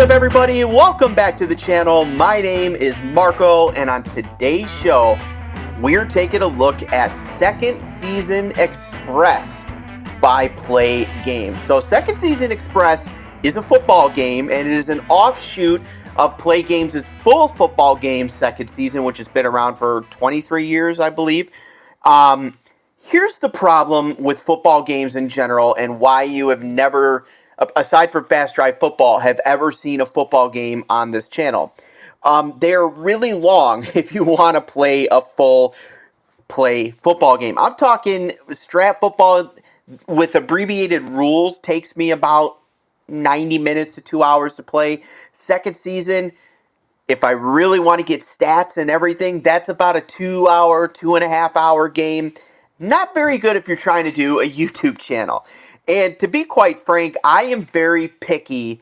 up, everybody? Welcome back to the channel. My name is Marco, and on today's show, we're taking a look at Second Season Express by Plaay Games. So Second Season Express is a football game, and it is an offshoot of Plaay Games' full football game second season, which has been around for 23 years, I believe. Here's the problem with football games in general, and why you have never, aside from Fast Drive Football, have ever seen a football game on this channel. They're really long if you want to play a full play football game. I'm talking strap football with abbreviated rules takes me about 90 minutes to 2 hours to play. Second season, if I really want to get stats and everything, that's about a 2 hour, 2.5 hour game. Not very good if you're trying to do a YouTube channel. And to be quite frank, I am very picky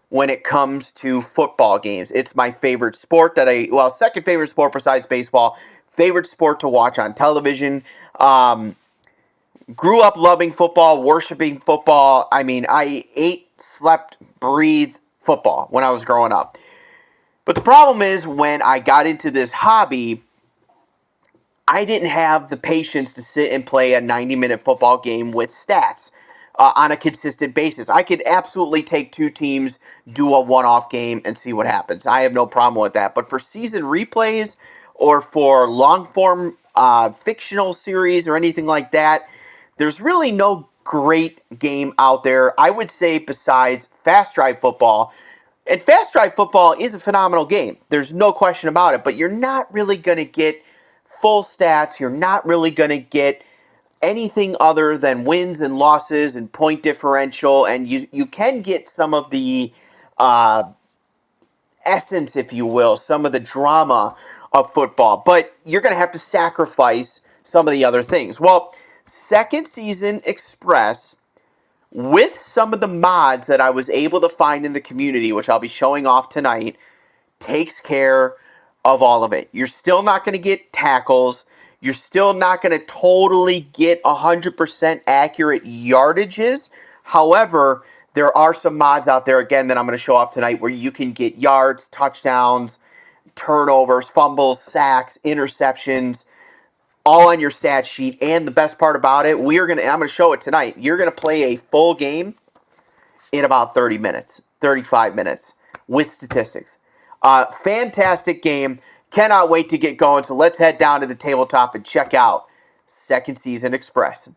when it comes to football games. It's my favorite sport second favorite sport besides baseball. Favorite sport to watch on television. Grew up loving football, worshiping football. I mean, I ate, slept, breathed football when I was growing up. But the problem is, when I got into this hobby, I didn't have the patience to sit and play a 90-minute football game with stats on a consistent basis. I could absolutely take two teams, do a one-off game, and see what happens. I have no problem with that. But for season replays or for long-form fictional series or anything like that, there's really no great game out there, I would say, besides Fast Drive Football. And Fast Drive Football is a phenomenal game. There's no question about it. But you're not really going to get full stats. You're not really going to get anything other than wins and losses and point differential. And you can get some of the essence, if you will, some of the drama of football. But you're going to have to sacrifice some of the other things. Well, Second Season Express, with some of the mods that I was able to find in the community, which I'll be showing off tonight, takes care of all of it. You're still not going to get tackles. You're still not going to totally get 100% accurate yardages. However, there are some mods out there, again, that I'm going to show off tonight, where you can get yards, touchdowns, turnovers, fumbles, sacks, interceptions, all on your stat sheet. And the best part about it, I'm going to show it tonight. You're going to play a full game in about 30 minutes, 35 minutes with statistics. Fantastic game. Cannot wait to get going. So let's head down to the tabletop and check out Second Season Express.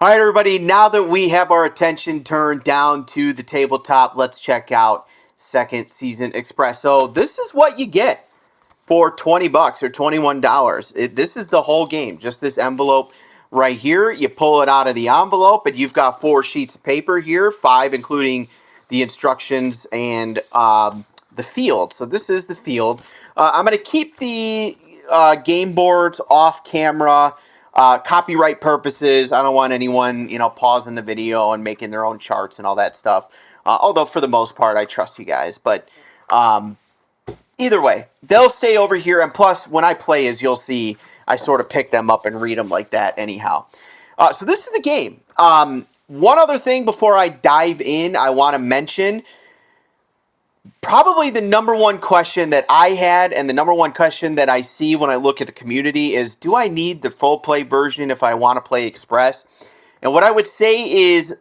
All right, everybody, now that we have our attention turned down to the tabletop, let's check out Second Season Express. So this is what you get for $20 or $21. This is the whole game, just this envelope right here. You pull it out of the envelope, and you've got 4 sheets of paper here, 5 including the instructions and the field. So this is the field. I'm going to keep the game boards off camera, copyright purposes. I don't want anyone, pausing the video and making their own charts and all that stuff. Although for the most part, I trust you guys. But either way, they'll stay over here. And plus, when I play, as you'll see, I sort of pick them up and read them like that anyhow. So this is the game. One other thing before I dive in, I want to mention, probably the number one question that I had, and the number one question that I see when I look at the community, is, do I need the full play version if I want to play Express? And what I would say is,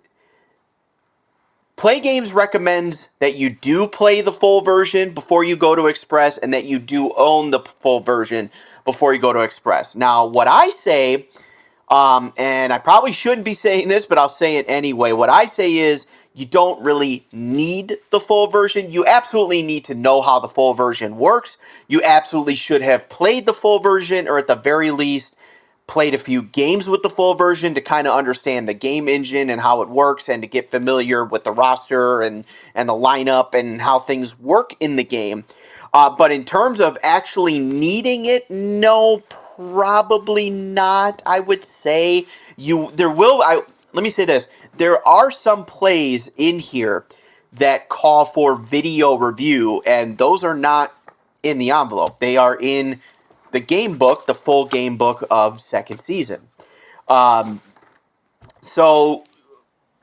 Plaay Games recommends that you do play the full version before you go to Express, and that you do own the full version before you go to Express. Now, what I say, and I probably shouldn't be saying this, but I'll say it anyway. What I say is, you don't really need the full version. You absolutely need to know how the full version works. You absolutely should have played the full version, or at the very least, played a few games with the full version to kind of understand the game engine and how it works, and to get familiar with the roster and the lineup and how things work in the game. But in terms of actually needing it, no, probably not. I would say let me say this. There are some plays in here that call for video review, and those are not in the envelope. They are in the game book, the full game book of second season. So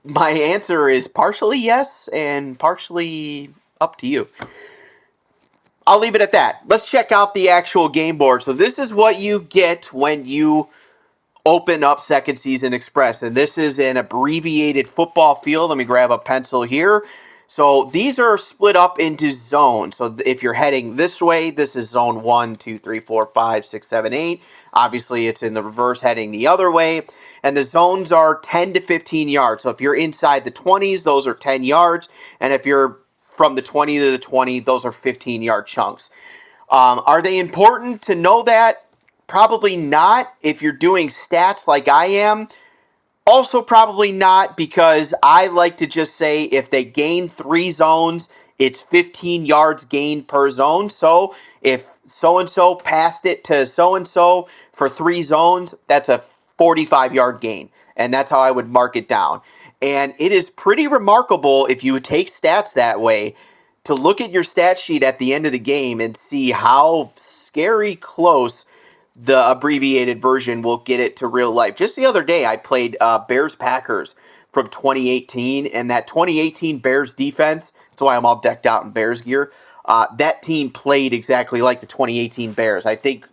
my answer is partially yes and partially up to you. I'll leave it at that. Let's check out the actual game board. So this is what you get when you open up Second Season Express. And this is an abbreviated football field. Let me grab a pencil here. So these are split up into zones. So if you're heading this way, this is zone 1, 2, 3, 4, 5, 6, 7, 8. Obviously, it's in the reverse heading the other way. And the zones are 10 to 15 yards. So if you're inside the 20s, those are 10 yards. And if you're from the 20 to the 20, those are 15-yard chunks. Are they important to know that? Probably not if you're doing stats like I am. Also probably not, because I like to just say if they gain 3 zones, it's 15 yards gained per zone. So if so-and-so passed it to so-and-so for 3 zones, that's a 45-yard gain. And that's how I would mark it down. And it is pretty remarkable if you take stats that way to look at your stat sheet at the end of the game and see how scary close the abbreviated version will get it to real life. Just the other day, I played Bears-Packers from 2018, and that 2018 Bears defense, that's why I'm all decked out in Bears gear, that team played exactly like the 2018 Bears. I think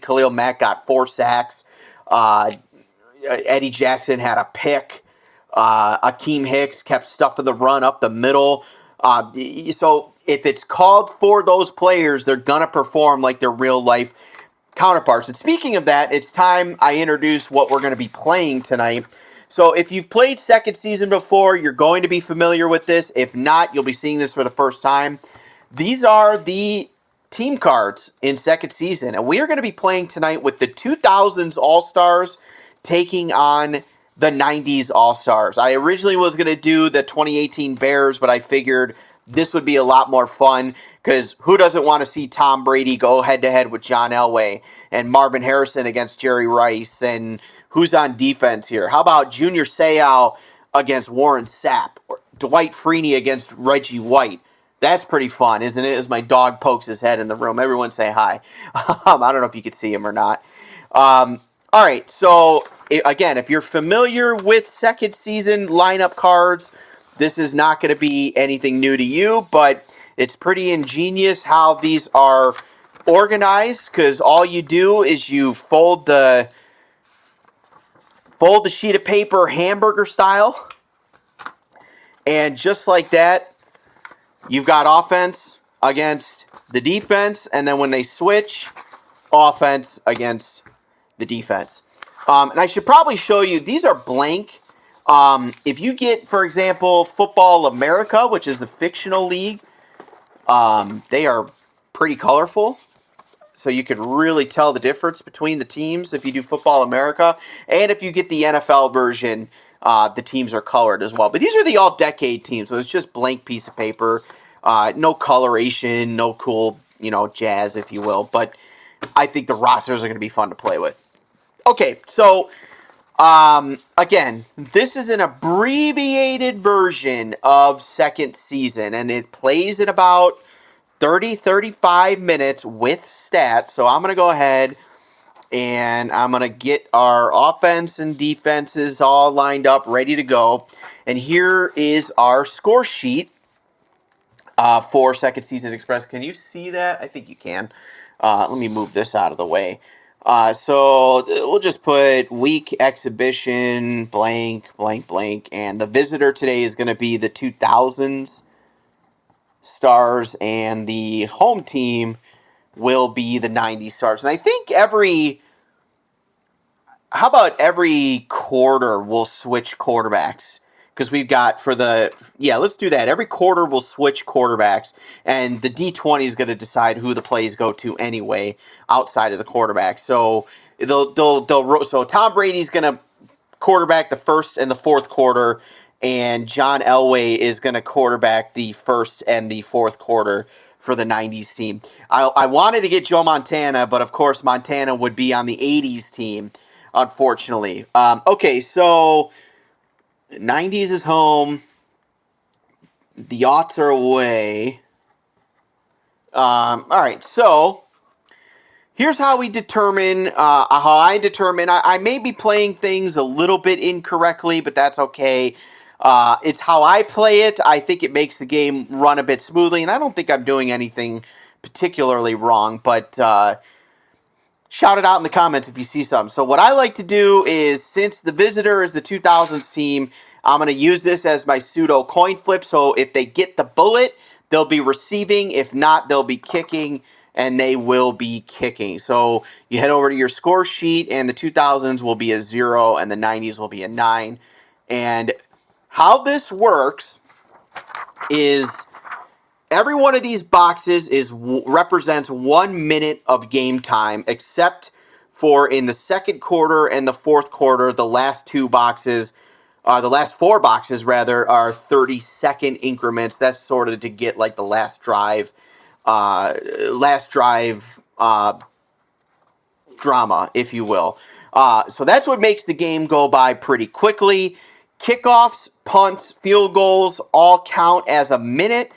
Khalil Mack got 4 sacks. Eddie Jackson had a pick. Akeem Hicks kept stuffing the run up the middle. So if it's called for those players, they're going to perform like their real-life counterparts. And speaking of that, it's time I introduce what we're going to be playing tonight. So if you've played Second Season before, you're going to be familiar with this. If not, you'll be seeing this for the first time. These are the team cards in Second Season, and we are going to be playing tonight with the 2000s All-Stars taking on the 90s All-Stars. I originally was going to do the 2018 Bears, but I figured this would be a lot more fun, because who doesn't want to see Tom Brady go head-to-head with John Elway and Marvin Harrison against Jerry Rice? And who's on defense here? How about Junior Seau against Warren Sapp? Or Dwight Freeney against Reggie White? That's pretty fun, isn't it? As my dog pokes his head in the room. Everyone say hi. I don't know if you could see him or not. All right, so again, if you're familiar with Second Season lineup cards, this is not going to be anything new to you, but it's pretty ingenious how these are organized, because all you do is you fold the sheet of paper hamburger style, and just like that, you've got offense against the defense, and then when they switch, offense against the defense. And I should probably show you, these are blank. If you get, for example, Football America, which is the fictional league, they are pretty colorful, so you could really tell the difference between the teams if you do Football America. And if you get the NFL version, the teams are colored as well. But these are the all-decade teams, so it's just blank piece of paper. No coloration, no cool, jazz, if you will. But I think the rosters are going to be fun to play with. Okay, so again, this is an abbreviated version of Second Season, and it plays in about 30-35 minutes with stats. So I'm going to go ahead and I'm going to get our offense and defenses all lined up, ready to go. And here is our score sheet for Second Season Express. Can you see that? I think you can. Let me move this out of the way. So we'll just put week exhibition, blank, blank, blank. And the visitor today is going to be the 2000s Stars, and the home team will be the 90s Stars. And I think how about every quarter we'll switch quarterbacks? Because we've got let's do that. Every quarter we'll switch quarterbacks, and the D20 is going to decide who the plays go to anyway, outside of the quarterback. So so Tom Brady's going to quarterback the first and the fourth quarter, and John Elway is going to quarterback the first and the fourth quarter for the 90s team. I wanted to get Joe Montana, but of course Montana would be on the 80s team, unfortunately. Okay, so 90s is home. The aughts are away. All right, so here's how we determine, I may be playing things a little bit incorrectly, but that's okay. It's how I play it. I think it makes the game run a bit smoothly, and I don't think I'm doing anything particularly wrong, but shout it out in the comments if you see something. So what I like to do is, since the visitor is the 2000s team, I'm going to use this as my pseudo coin flip. So if they get the bullet, they'll be receiving. If not, they'll be kicking, and they will be kicking. So you head over to your score sheet, and the 2000s will be a 0, and the 90s will be a 9. And how this works is every one of these boxes represents 1 minute of game time, except for in the second quarter and the fourth quarter, the last four boxes rather, are 30-second increments. That's sort of to get like the last drive drama, if you will. So that's what makes the game go by pretty quickly. Kickoffs, punts, field goals all count as a minute.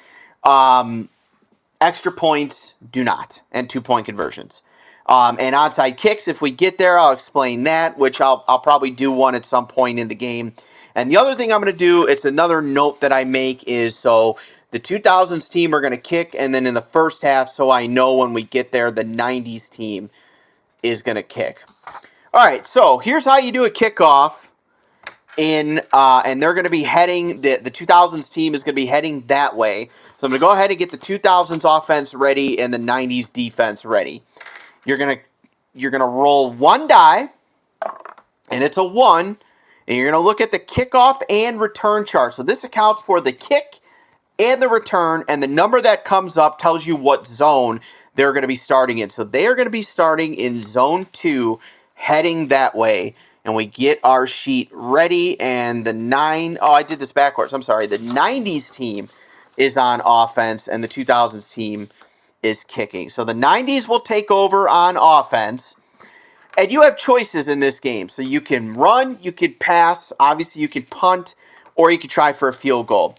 Extra points do not, and 2-point conversions. And onside kicks, if we get there, I'll explain that, which I'll probably do one at some point in the game. And the other thing I'm going to do, it's another note that I make, is so the 2000s team are going to kick, and then in the first half, so I know when we get there, the 90s team is going to kick. All right, so here's how you do a kickoff. And they're going to be heading, the 2000s team is going to be heading that way. So I'm going to go ahead and get the 2000s offense ready and the 90s defense ready. You're going to roll one die, and it's a 1, and you're going to look at the kickoff and return chart. So this accounts for the kick and the return, and the number that comes up tells you what zone they're going to be starting in. So they are going to be starting in zone 2, heading that way. And we get our sheet ready, and I did this backwards. I'm sorry. The 90s team is on offense, and the 2000s team is kicking. So the 90s will take over on offense, and you have choices in this game. So you can run, you can pass, obviously you can punt, or you can try for a field goal.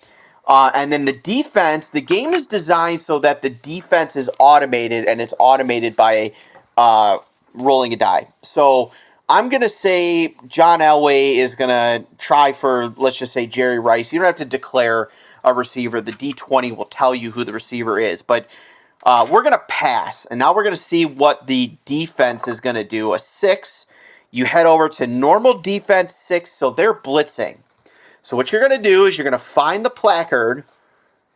And then the defense, the game is designed so that the defense is automated, and it's automated by rolling a die. So I'm going to say John Elway is going to try for, let's just say, Jerry Rice. You don't have to declare a receiver. The D20 will tell you who the receiver is. But we're going to pass. And now we're going to see what the defense is going to do. A 6. You head over to normal defense 6, so they're blitzing. So what you're going to do is you're going to find the placard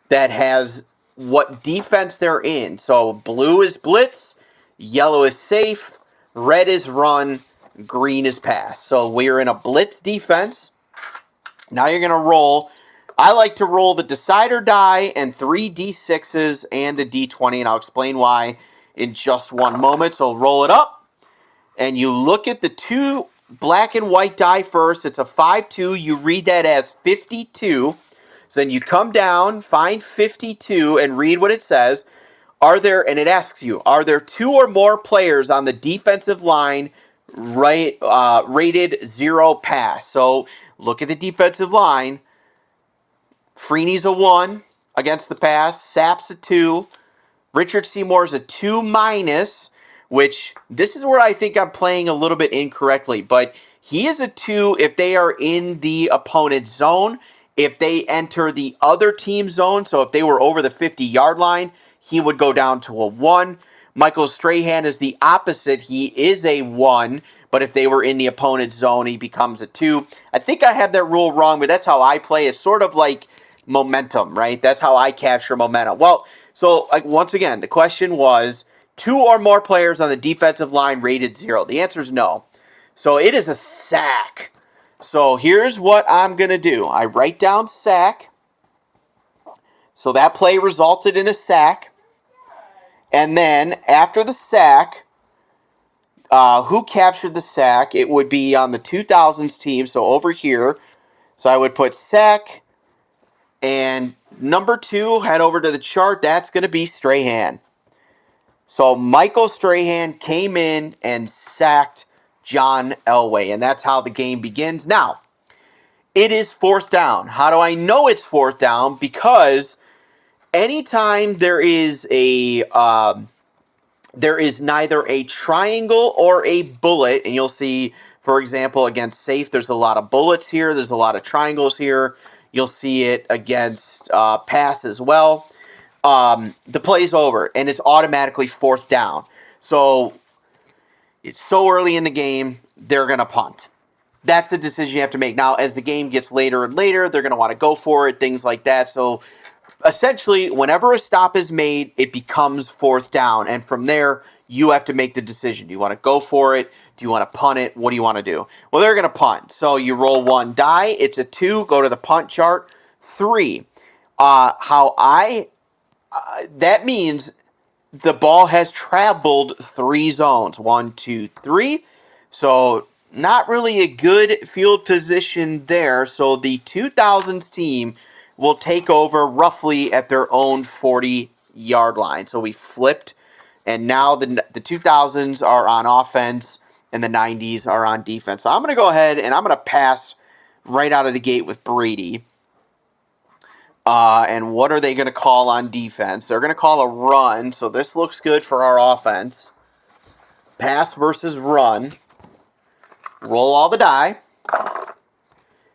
that has what defense they're in. So blue is blitz, yellow is safe, red is run, green is pass. So we're in a blitz defense. Now you're going to roll. I like to roll the decider die and 3 D6s and a D20, and I'll explain why in just one moment. So roll it up, and you look at the 2 black and white die first. It's a 5-2. You read that as 52. So then you come down, find 52, and read what it says. And it asks you, are there 2 or more players on the defensive line rated 0 pass? So look at the defensive line. Freeney's a 1 against the pass. Sapp's a 2. Richard Seymour's a 2-, which this is where I think I'm playing a little bit incorrectly. But he is a 2 if they are in the opponent's zone. If they enter the other team's zone, so if they were over the 50-yard line, he would go down to a 1. Michael Strahan is the opposite. He is a 1, but if they were in the opponent's zone, he becomes a 2. I think I had that rule wrong, but that's how I play. It's sort of like momentum, right? That's how I capture momentum. Well, so once again, the question was 2 or more players on the defensive line rated 0. The answer is no. So it is a sack. So here's what I'm going to do. I write down sack. So that play resulted in a sack. And then after the sack, who captured the sack? It would be on the 2000s team, so over here. So I would put sack, and number 2, head over to the chart. That's going to be Strahan. So Michael Strahan came in and sacked John Elway, and that's how the game begins. Now, it is 4th down. How do I know it's 4th down? Because anytime there is neither a triangle or a bullet, and you'll see, for example, against safe, there's a lot of bullets here, there's a lot of triangles here. You'll see it against pass as well. The play's over, and it's automatically fourth down. So it's so early in the game, they're going to punt. That's the decision you have to make. Now, as the game gets later and later, they're going to want to go for it, things like that. So essentially, whenever a stop is made, it becomes fourth down. And from there, you have to make the decision. Do you want to go for it? Do you want to punt it? What do you want to do? Well, they're going to punt. So you roll one die. It's a 2. Go to the punt chart. 3. That means the ball has traveled 3 zones. 1, 2, 3. So not really a good field position there. So the 2000s team will take over roughly at their own 40-yard line. So we flipped, and now the 2000s are on offense, and the 90s are on defense. So I'm going to go ahead, and I'm going to pass right out of the gate with Brady. And what are they going to call on defense? They're going to call a run, so this looks good for our offense. Pass versus run. Roll all the die.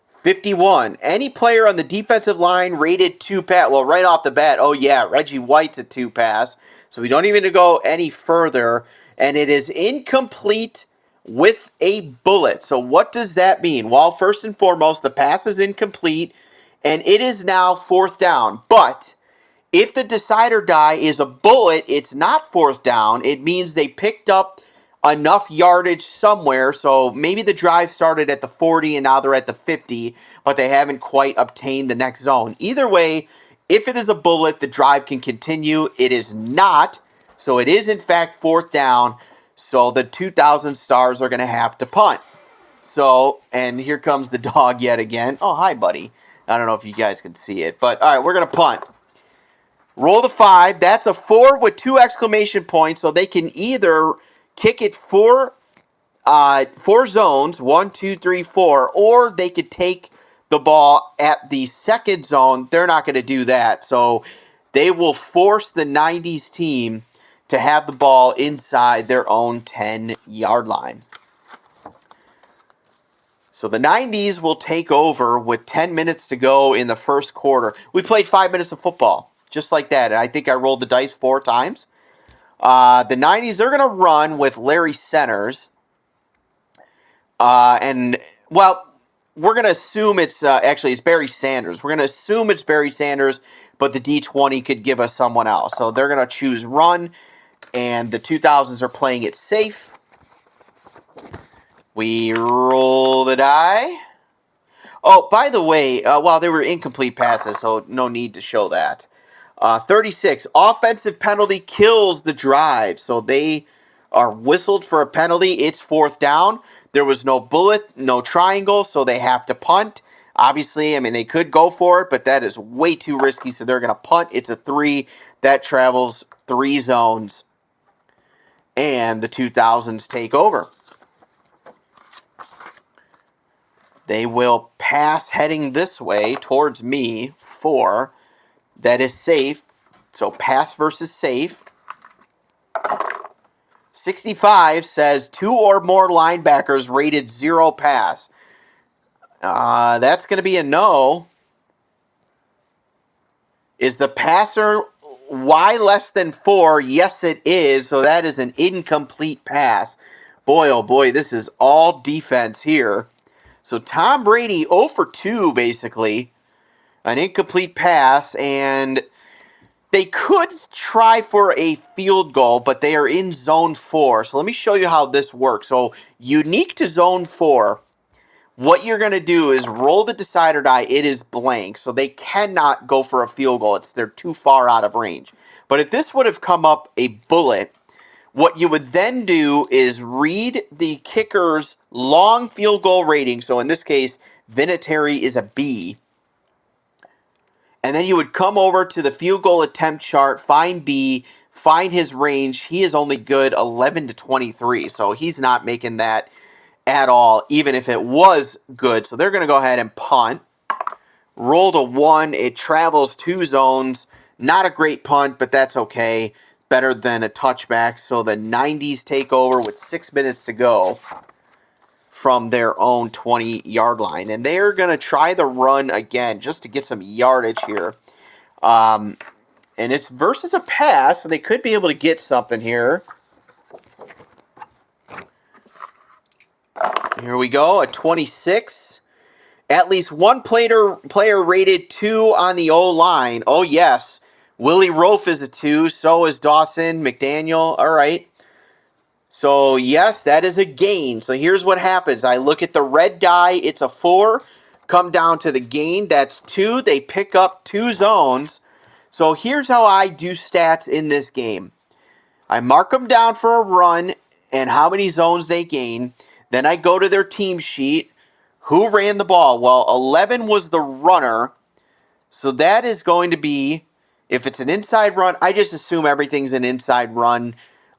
51. Any player on the defensive line rated 2 pass. Well, right off the bat, oh yeah, Reggie White's a 2 pass. So we don't even need to go any further. And it is incomplete with a bullet. So what does that mean? Well, first and foremost, the pass is incomplete, and it is now fourth down. But if the decider die is a bullet, it's not fourth down. It means they picked up enough yardage somewhere, so maybe the drive started at the 40 and now they're at the 50, but they haven't quite obtained the next zone. Either way, if it is a bullet, the drive can continue. It is not, so it is in fact fourth down, so the 2000 Stars are going to have to punt. So, and here comes the dog yet again. Oh, hi, buddy. I don't know if you guys can see it, but all right, we're going to punt. Roll the 5. That's a 4 with 2 exclamation points, so they can either kick it 4 zones, 1, 2, 3, 4, or they could take the ball at the second zone. They're not going to do that, so they will force the 90s team to have the ball inside their own 10-yard line. So the 90s will take over with 10 minutes to go in the first quarter. We played 5 minutes of football, just like that. I think I rolled the dice 4 times. The 90s are going to run with Larry Centers. And, well, we're going to assume it's, actually, it's Barry Sanders. We're going to assume it's Barry Sanders, but the D20 could give us someone else. So they're going to choose run, and the 2000s are playing it safe. We roll the die. Oh, by the way, well, they were incomplete passes, so no need to show that. 36, offensive penalty kills the drive. So they are whistled for a penalty. It's fourth down. There was no bullet, no triangle, so they have to punt. Obviously, I mean, they could go for it, but that is way too risky, so they're going to punt. It's a 3. That travels 3 zones, and the 2000s take over. They will pass heading this way towards me 4. That is safe. So pass versus safe. 65 says 2 or more linebackers rated 0 pass. That's going to be a no. Is the passer Y less than 4? Yes, it is. So that is an incomplete pass. Boy, oh boy, this is all defense here. So Tom Brady 0 for 2, basically. An incomplete pass, and they could try for a field goal, but they are in zone 4. So let me show you how this works. So unique to zone 4, what you're going to do is roll the decider die. It is blank, so they cannot go for a field goal. They're too far out of range. But if this would have come up a bullet, what you would then do is read the kicker's long field goal rating. So in this case, Vinatieri is a B. And then you would come over to the field goal attempt chart, find B, find his range. He is only good 11 to 23, so he's not making that at all, even if it was good. So they're going to go ahead and punt. Roll to 1. It travels 2 zones. Not a great punt, but that's okay. Better than a touchback. So the 90s take over with 6 minutes to go. from their own 20-yard line. And they're going to try the run again just to get some yardage here. And it's versus a pass, so they could be able to get something here. Here we go, a 26. At least one player rated 2 on the O-line. Oh, yes. Willie Rofe is a 2. So is Dawson McDaniel. All right. So, yes, that is a gain. So, here's what happens. I look at the red die. It's a 4. Come down to the gain. That's 2. They pick up 2 zones. So, here's how I do stats in this game. I mark them down for a run and how many zones they gain. Then I go to their team sheet. Who ran the ball? Well, 11 was the runner. So that is going to be, if it's an inside run, I just assume everything's an inside run.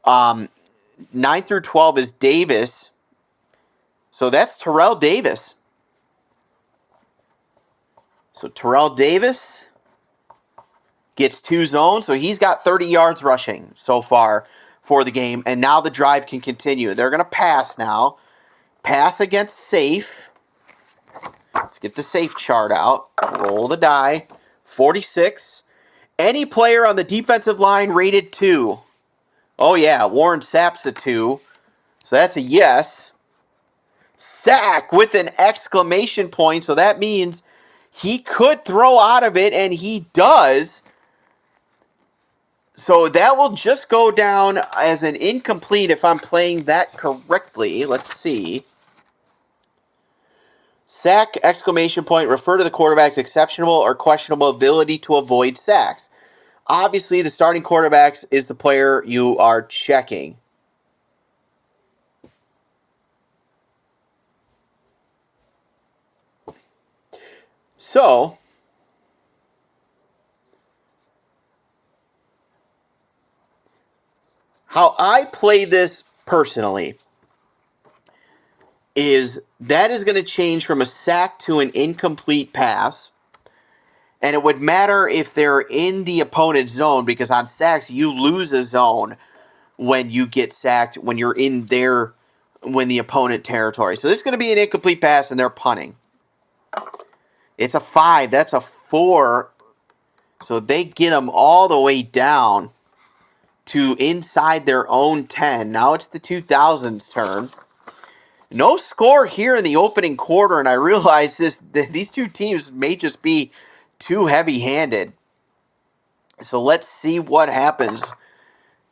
9 through 12 is Davis. So that's Terrell Davis. So Terrell Davis gets 2 zones. So he's got 30 yards rushing so far for the game. And now the drive can continue. They're going to pass now. Pass against safe. Let's get the safe chart out. Roll the die. 46. Any player on the defensive line rated 2. Oh, yeah. Warren Sapp's a 2. So that's a yes. Sack with an exclamation point. So that means he could throw out of it, and he does. So that will just go down as an incomplete if I'm playing that correctly. Let's see. Sack, exclamation point, refer to the quarterback's exceptional or questionable ability to avoid sacks. Obviously, the starting quarterback is the player you are checking. So, how I play this personally is that is going to change from a sack to an incomplete pass. And it would matter if they're in the opponent's zone, because on sacks, you lose a zone when you get sacked, when you're in their, when the opponent territory. So this is going to be an incomplete pass, and they're punting. It's a 5. That's a 4. So they get them all the way down to inside their own 10. Now it's the 2000s turn. No score here in the opening quarter, and I realize these two teams may just be too heavy-handed. So let's see what happens.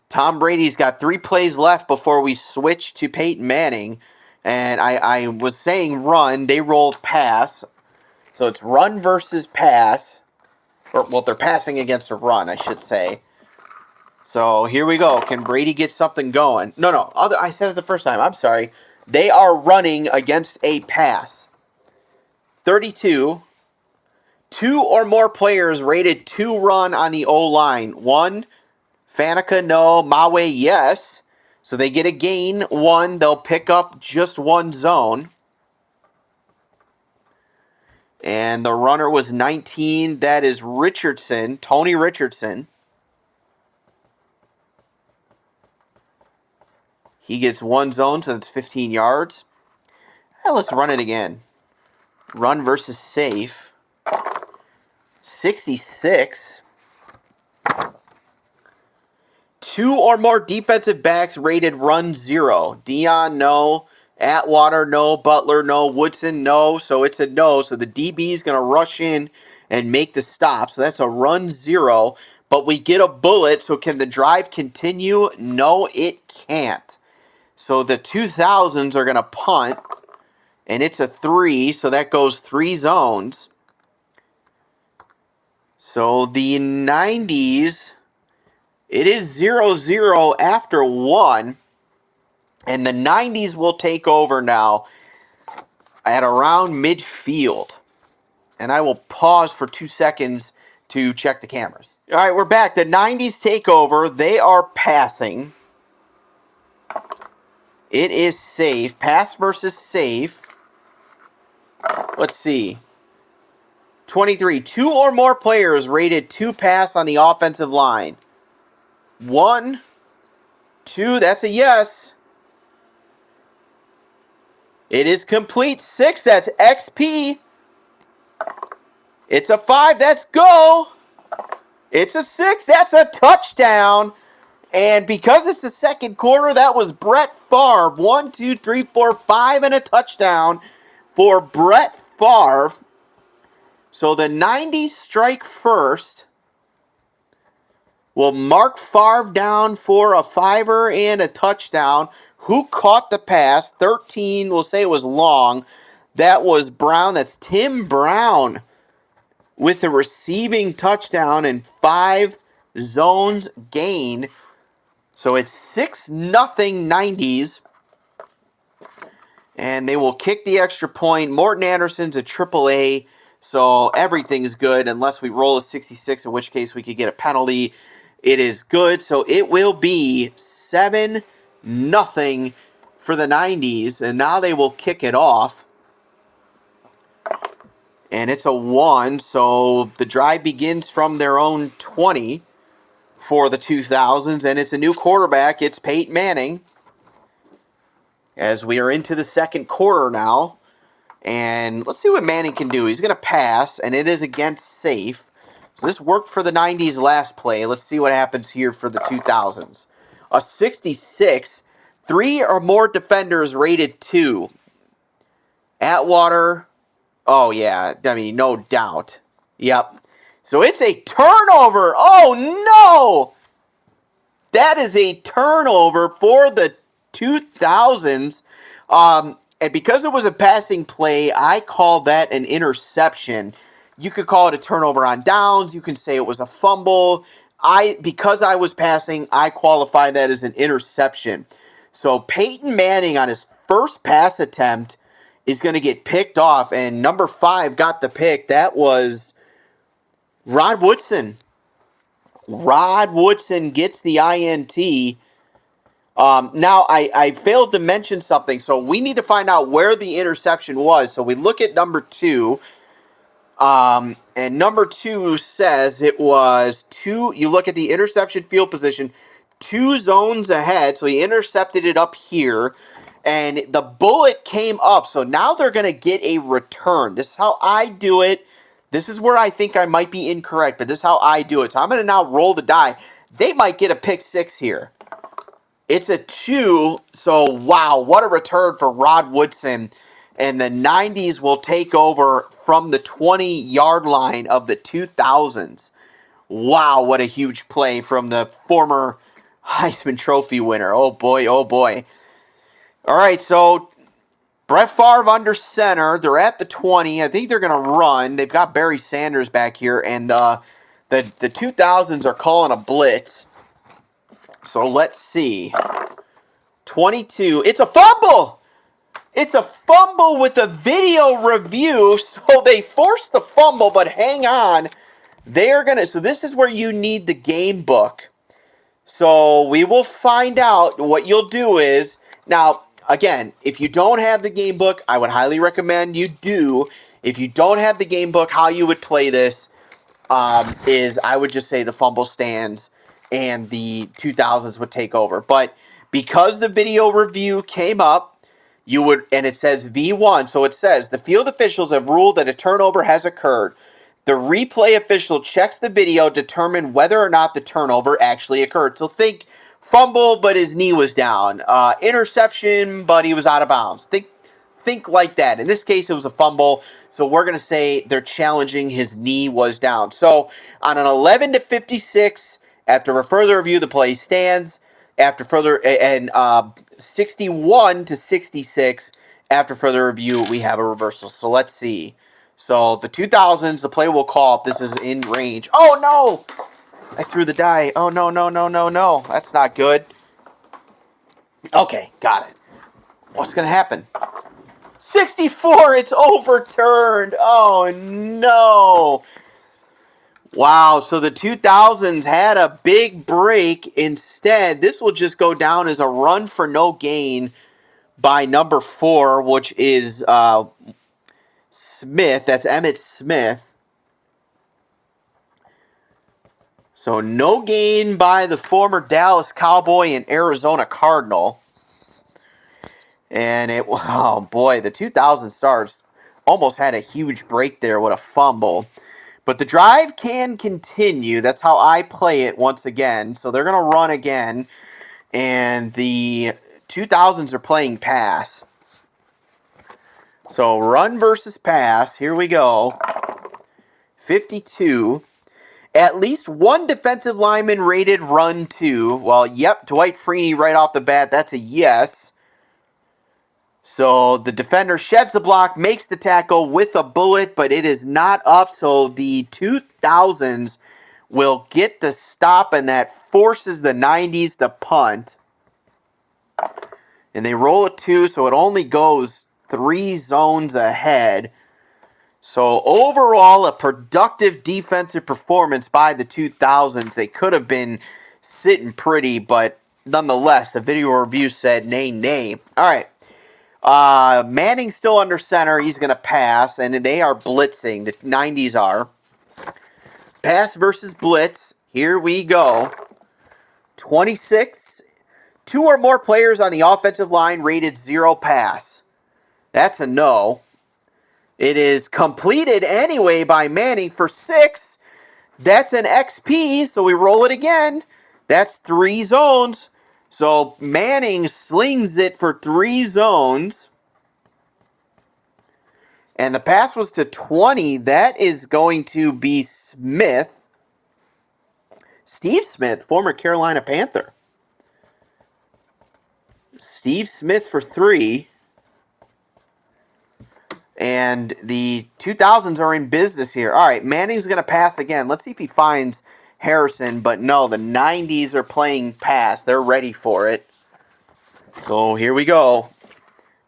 Tom Brady's got 3 plays left before we switch to Peyton Manning. And I was saying run. They rolled pass. So it's run versus pass. Or, well, they're passing against a run, I should say. So here we go. Can Brady get something going? No. I said it the first time. I'm sorry. They are running against a pass. 32. 2 or more players rated 2 run on the O-line. 1, Faneca, no. Mawe, yes. So they get a gain 1. They'll pick up just 1 zone. And the runner was 19. That is Richardson, Tony Richardson. He gets 1 zone, so that's 15 yards. Now let's run it again. Run versus safe. 66. 2 or more defensive backs rated run 0. Dion, no. Atwater, no. Butler, no. Woodson, no. So it's a no. So the DB is going to rush in and make the stop. So that's a run 0. But we get a bullet. So can the drive continue? No, it can't. So the 2000s are going to punt. And it's a 3. So that goes 3 zones. So the 90s, it is 0-0 after 1. And the 90s will take over now at around midfield. And I will pause for 2 seconds to check the cameras. All right, we're back. The 90s take over. They are passing. It is safe. Pass versus safe. Let's see. 23. 2 or more players rated 2 pass on the offensive line. 1, 2, that's a yes. It is complete. 6, that's XP. It's a 5, that's go. It's a 6, that's a touchdown. And because it's the second quarter, that was Brett Favre. 1, 2, 3, 4, 5, and a touchdown for Brett Favre. So the 90s strike first. Will mark Favre down for a 5er and a touchdown. Who caught the pass? 13, we'll say it was long. That was Brown. That's Tim Brown with a receiving touchdown and 5 zones gained. So it's 6-0 90s. And they will kick the extra point. Morton Anderson's a AAA, so everything's good unless we roll a 66, in which case we could get a penalty. It is good, so it will be 7-0 for the 90s, and now they will kick it off. And it's a 1, so the drive begins from their own 20 for the 2000s, and it's a new quarterback. It's Peyton Manning. As we are into the second quarter now, and let's see what Manning can do. He's going to pass, and it is against safe. So this worked for the 90s last play. Let's see what happens here for the 2000s. A 66, 3 or more defenders rated 2. Atwater, oh yeah, I mean, no doubt. Yep. So it's a turnover. Oh no! That is a turnover for the 2000s. And because it was a passing play, I call that an interception. You could call it a turnover on downs. You can say it was a fumble. Because I was passing, I qualify that as an interception. So Peyton Manning on his first pass attempt is going to get picked off. And number 5 got the pick. That was Rod Woodson. Rod Woodson gets the INT. Now, I failed to mention something. So we need to find out where the interception was. So we look at number 2. And number 2 says it was 2. You look at the interception field position, 2 zones ahead. So he intercepted it up here, and the bullet came up. So now they're going to get a return. This is how I do it. This is where I think I might be incorrect, but this is how I do it. So I'm going to now roll the die. They might get a pick 6 here. It's a 2. So wow, what a return for Rod Woodson. And the 90s will take over from the 20-yard line of the 2000s. Wow, what a huge play from the former Heisman Trophy winner. Oh, boy, oh, boy. All right, so Brett Favre under center. They're at the 20. I think they're going to run. They've got Barry Sanders back here, and the 2000s are calling a blitz. So let's see. 22. It's a fumble! It's a fumble with a video review, so they forced the fumble, but hang on. They're going to, so this is where you need the game book. So we will find out. What you'll do is, now, again, if you don't have the game book, I would highly recommend you do. If you don't have the game book, how you would play this is I would just say the fumble stands and the 2000s would take over. But because the video review came up, you would, and it says V1, so it says, the field officials have ruled that a turnover has occurred. The replay official checks the video to determine whether or not the turnover actually occurred. So think fumble, but his knee was down. Interception, but he was out of bounds. Think like that. In this case, it was a fumble, so we're going to say they're challenging his knee was down. So on an 11-56, after a further review, the play stands. After further, and 61-66, after further review, we have a reversal. So let's see. So the 2000s, the play will call if this is in range. Oh, no! I threw the die. Oh, no, no, no, no, no. That's not good. Okay, got it. What's going to happen? 64, it's overturned. Oh, no. Wow, so the 2000s had a big break. Instead, this will just go down as a run for no gain by number 4, which is Smith. That's Emmitt Smith. So no gain by the former Dallas Cowboy and Arizona Cardinal. And oh boy, the 2000 Stars almost had a huge break there with a fumble. But the drive can continue. That's how I play it once again. So they're going to run again. And the 2000s are playing pass. So run versus pass. Here we go. 52. At least one defensive lineman rated run 2. Well, yep, Dwight Freeney right off the bat. That's a yes. So the defender sheds the block, makes the tackle with a bullet, but it is not up. So the 2000s will get the stop, and that forces the 90s to punt. And they roll a 2, so it only goes 3 zones ahead. So overall, a productive defensive performance by the 2000s. They could have been sitting pretty, but nonetheless, the video review said nay, nay. All right. Manning's still under center. He's going to pass, and they are blitzing. The 90s are. Pass versus blitz. Here we go. 26. 2 or more players on the offensive line rated 0 pass. That's a no. It is completed anyway by Manning for 6. That's an XP, so we roll it again. That's 3 zones. So Manning slings it for 3 zones. And the pass was to 20. That is going to be Smith. Steve Smith, former Carolina Panther. Steve Smith for 3. And the 2000s are in business here. All right, Manning's going to pass again. Let's see if he finds Harrison. But no, the 90s are playing pass. They're ready for it. So here we go.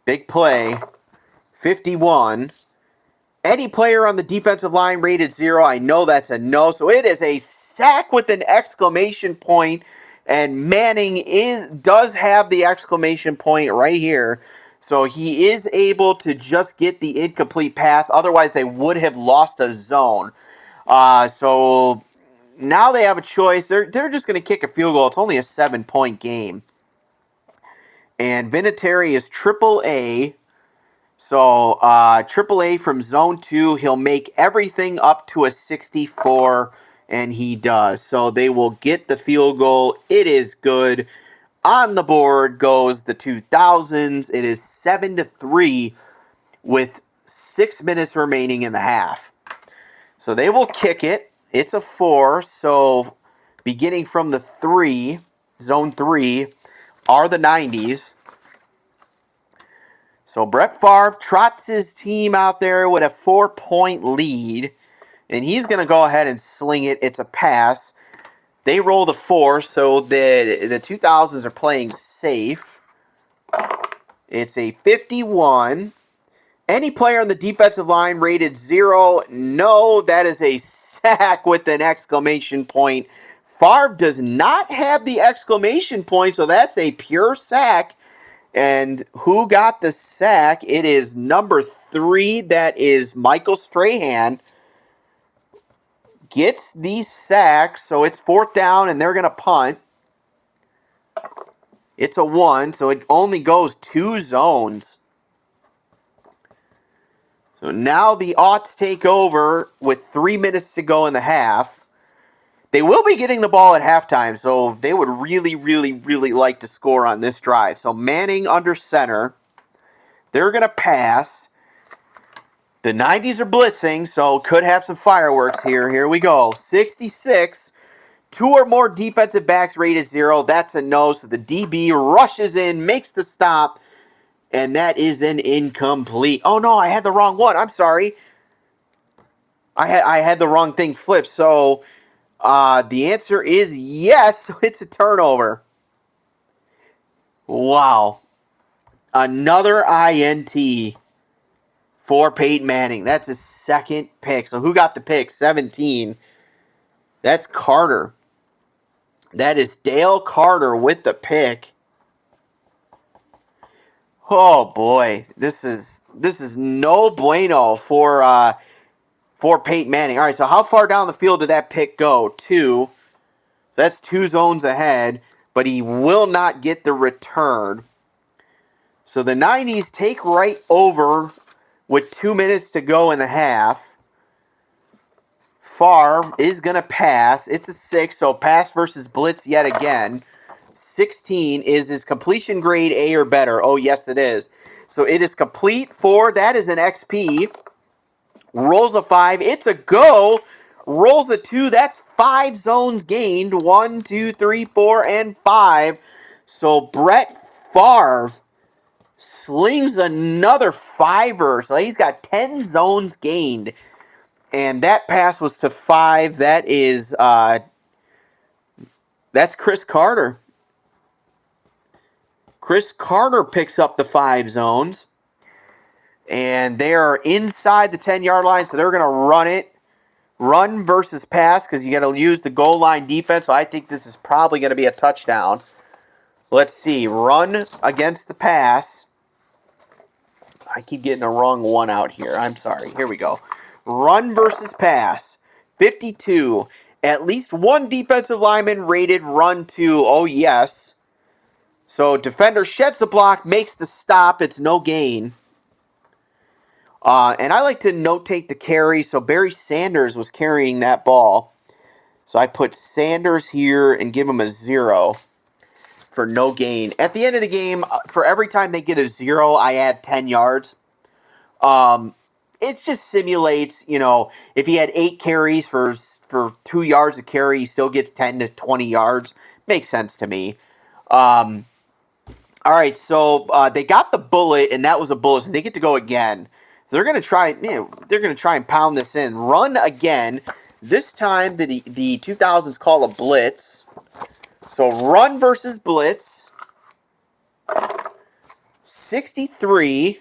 Big play. 51. Any player on the defensive line rated 0. I know that's a no. So it is a sack with an exclamation point. And Manning does have the exclamation point right here. So he is able to just get the incomplete pass. Otherwise, they would have lost a zone. So now they have a choice. They're just going to kick a field goal. It's only a 7-point game. And Vinatieri is AAA. So AAA from zone 2. He'll make everything up to a 64, and he does. So they will get the field goal. It is good. On the board goes the 2000s. It is 7-3 with 6 minutes remaining in the half. So they will kick it. It's a 4. So beginning from the 3, zone 3, are the 90s. So Brett Favre trots his team out there with a 4-point lead. And he's going to go ahead and sling it. It's a pass. They roll the 4, so the 2000s are playing safe. It's a 51. Any player on the defensive line rated 0? No, that is a sack with an exclamation point. Favre does not have the exclamation point, so that's a pure sack. And who got the sack? It is number 3. That is Michael Strahan. Gets the sack, so it's 4th down, and they're going to punt. It's a 1, so it only goes 2 zones. So now the Aughts take over with 3 minutes to go in the half. They will be getting the ball at halftime, so they would really, really, really like to score on this drive. So Manning under center. They're going to pass. The 90s are blitzing, so could have some fireworks here. Here we go. 66. 2 or more defensive backs rated 0. That's a no. So the DB rushes in, makes the stop, and that is an incomplete. Oh, no, I had the wrong one. I'm sorry. I had the wrong thing flipped. So the answer is yes. So it's a turnover. Wow. Another INT. For Peyton Manning. That's his 2nd pick. So who got the pick? 17. That's Carter. That is Dale Carter with the pick. Oh boy. This is no bueno for Peyton Manning. Alright, so how far down the field did that pick go? 2. That's 2 zones ahead. But he will not get the return. So the 90s take right over with 2 minutes to go in the half. Favre is going to pass. It's a 6, so pass versus blitz yet again. 16 is his completion grade A or better. Oh, yes, it is. So it is complete for, that is an XP. Rolls a 5. It's a go. Rolls a 2. That's 5 zones gained. 1, 2, 3, 4, and 5. So Brett Favre slings another 5er. So he's got 10 zones gained. And that pass was to 5. That is, that's Chris Carter. Chris Carter picks up the 5 zones. And they are inside the 10-yard line, so they're going to run it. Run versus pass, because you got to use the goal line defense. So I think this is probably going to be a touchdown. Let's see. Run against the pass. I keep getting the wrong one out here. I'm sorry. Here we go. Run versus pass. 52. At least one defensive lineman rated run 2. Oh, yes. So defender sheds the block, makes the stop. It's no gain. And I like to notate the carry. So Barry Sanders was carrying that ball. So I put Sanders here and give him a 0 for no gain. At the end of the game, for every time they get a 0, I add 10 yards. It just simulates, you know, if he had 8 carries for 2 yards a carry, he still gets 10 to 20 yards. Makes sense to me. All right, so they got the bullet, and that was a bullet, so they get to go again. So they're going to try, they're going to try and pound this in. Run again. This time, the 2000s call a blitz. So run versus blitz. 63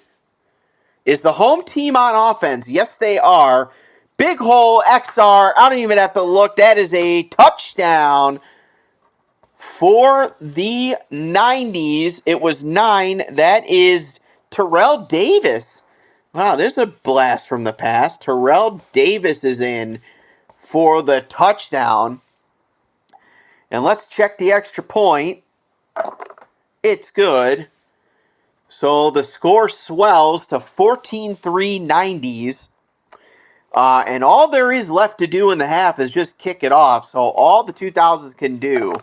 is the home team on offense. Yes, they are. Big hole, XR. I don't even have to look. That is a touchdown for the 90s. It was 9. That is Terrell Davis. Wow, there's a blast from the past. Terrell Davis is in for the touchdown. And let's check the extra point. It's good. So the score swells to 14-3 90s. And all there is left to do in the half is just kick it off. So all the 2000s can do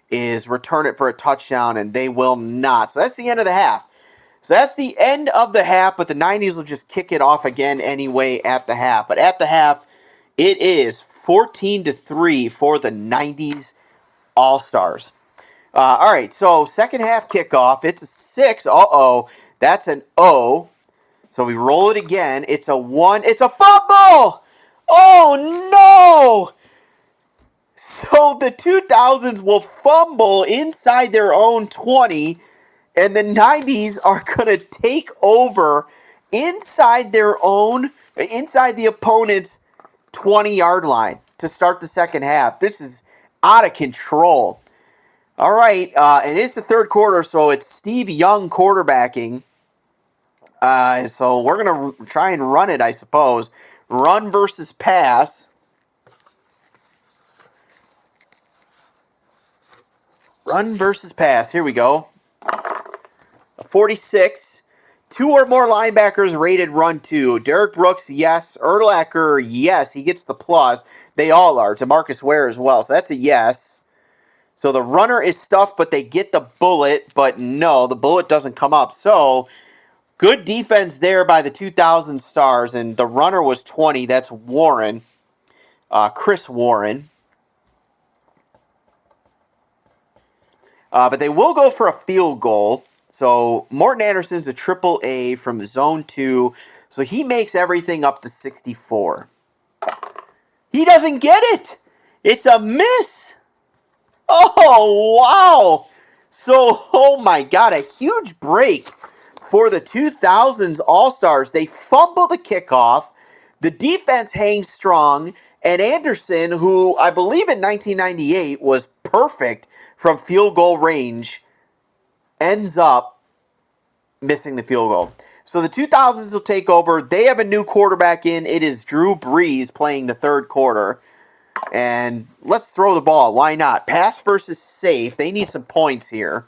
is return it for a touchdown, and they will not. So that's the end of the half. So that's the end of the half, but the 90s will just kick it off again anyway at the half. But at the half, it is 14-3 for the 90s All-Stars. All right, so second half kickoff. It's a 6. Uh-oh. That's an O. So we roll it again. It's a 1. It's a fumble! Oh, no! So the 2000s will fumble inside their own 20, and the 90s are going to take over inside their own, inside the opponent's 20-yard line to start the second half. This is out of control. All right, and it's the third quarter, so it's Steve Young quarterbacking. So we're going to try and run it, I suppose. Run versus pass. Run versus pass. Here we go. 46. 2 or more linebackers rated run 2. Derek Brooks, yes. Urlacher, yes. He gets the plus. They all are. DeMarcus Ware as well. So that's a yes. So the runner is stuffed, but they get the bullet. But no, the bullet doesn't come up. So good defense there by the 2000 Stars. And the runner was 20. That's Warren. Chris Warren. But they will go for a field goal. So Morton Anderson's a triple A from zone 2. So he makes everything up to 64. He doesn't get it. It's a miss. Oh, wow. So, oh my God, a huge break for the 2000s All-Stars. They fumble the kickoff. The defense hangs strong. And Anderson, who I believe in 1998 was perfect from field goal range, ends up missing the field goal. So the 2000s will take over. They have a new quarterback in. It is Drew Brees playing the third quarter. And let's throw the ball. Why not? Pass versus safe. They need some points here.